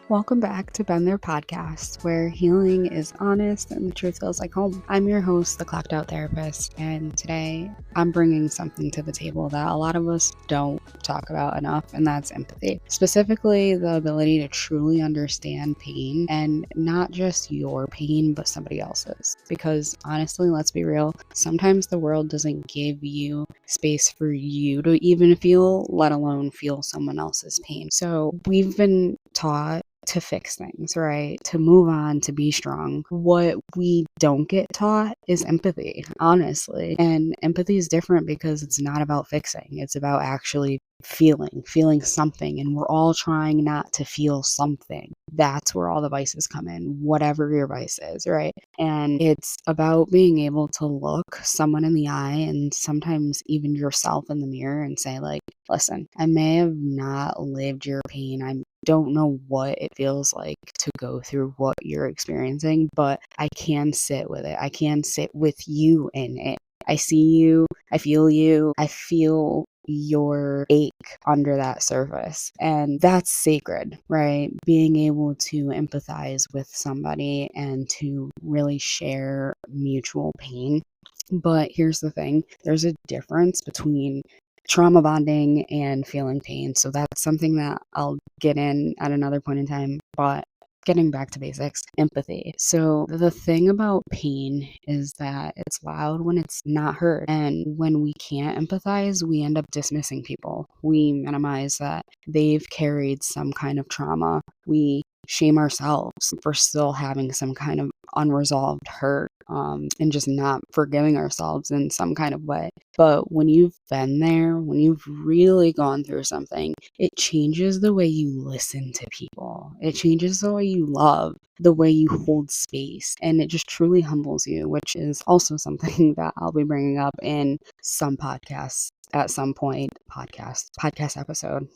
Welcome back to Been There Podcast, where healing is honest and the truth feels like home. I'm your host, the Clocked Out Therapist, and today I'm bringing something to the table that a lot of us don't talk about enough, and that's empathy. Specifically, the ability to truly understand pain, and not just your pain, but somebody else's. Because honestly, let's be real, sometimes the world doesn't give you space for you to even feel, let alone feel someone else's pain. So we've been taught to fix things, right? To move on, to be strong. What we don't get taught is empathy, honestly. And empathy is different because it's not about fixing. It's about actually feeling something. And we're all trying not to feel something. That's where all the vices come in, whatever your vice is, right? And it's about being able to look someone in the eye and sometimes even yourself in the mirror and say, like, listen, I may have not lived your pain. I don't know what it feels like to go through what you're experiencing, but I can sit with it. I can sit with you in it. I see you. I feel you. I feel your ache under that surface. And that's sacred, right? Being able to empathize with somebody and to really share mutual pain. But here's the thing, there's a difference between trauma bonding and feeling pain. So that's something that I'll get in at another point in time. But getting back to basics, empathy. So the thing about pain is that it's loud when it's not heard. And when we can't empathize, we end up dismissing people. We minimize that they've carried some kind of trauma. We shame ourselves for still having some kind of unresolved hurt, and just not forgiving ourselves in some kind of way. But when you've been there, when you've really gone through something, it changes the way you listen to people. It changes the way you love, the way you hold space, and it just truly humbles you, which is also something that I'll be bringing up in some podcasts at some point. Podcast episode.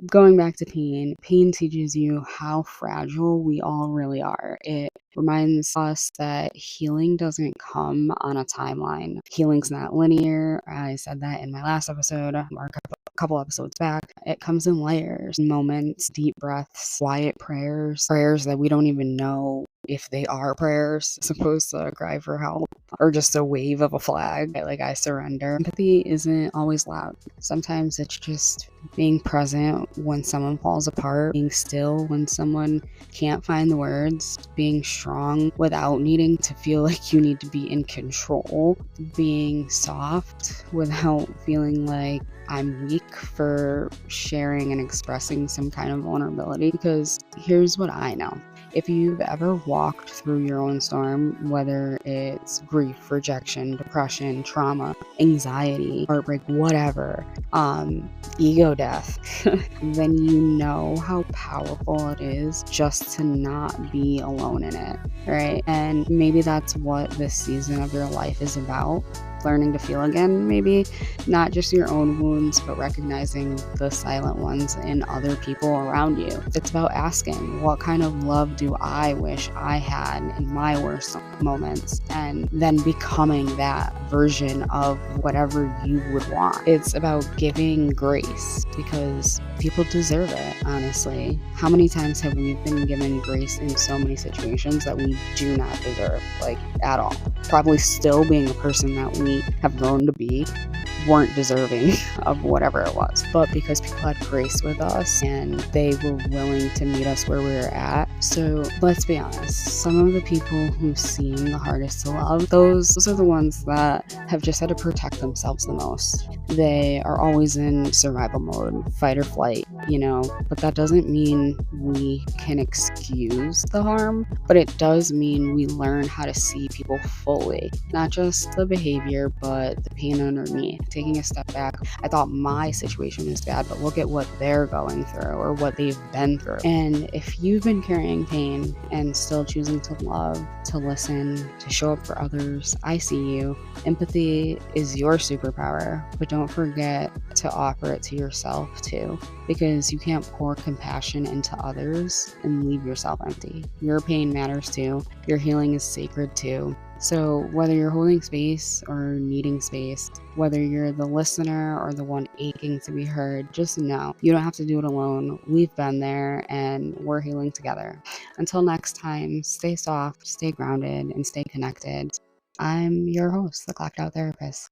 Going back to pain teaches you how fragile we all really are. It reminds us that healing doesn't come on a timeline. Healing's not linear. I said that in my last episode, or a couple episodes back. It comes in layers, moments, deep breaths, quiet prayers that we don't even know if they are prayers, supposed to cry for help, or just a wave of a flag, like I surrender. Empathy isn't always loud. Sometimes it's just being present when someone falls apart, being still when someone can't find the words, being strong without needing to feel like you need to be in control, being soft without feeling like I'm weak for sharing and expressing some kind of vulnerability. Because here's what I know. If you've ever walked through your own storm, whether it's grief, rejection, depression, trauma, anxiety, heartbreak, whatever, ego death, then you know how powerful it is just to not be alone in it, right? And maybe that's what this season of your life is about. Learning to feel again, maybe not just your own wounds, but recognizing the silent ones in other people around you. It's about asking, what kind of love do I wish I had in my worst moments? And then becoming that version of whatever you would want. It's about giving grace because people deserve it, honestly. How many times have we been given grace in so many situations that we do not deserve, like at all? Probably still being the person that we have grown to be, weren't deserving of whatever it was. But because people had grace with us and they were willing to meet us where we were at. So let's be honest, some of the people who seem the hardest to love, those are the ones that have just had to protect themselves the most. They are always in survival mode, fight or flight, but that doesn't mean we can excuse the harm, but it does mean we learn how to see people fully, not just the behavior, but the pain underneath. Taking a step back, I thought my situation was bad, but look at what they're going through or what they've been through. And if you've been carrying pain and still choosing to love, to listen, to show up for others, I see you. Empathy is your superpower, but don't forget to offer it to yourself too, because you can't pour compassion into others and leave yourself empty. Your pain matters too. Your healing is sacred too. So, whether you're holding space or needing space, whether you're the listener or the one aching to be heard, just know you don't have to do it alone. We've been there and we're healing together. Until next time, stay soft, stay grounded, and stay connected. I'm your host, the Clocked Out Therapist.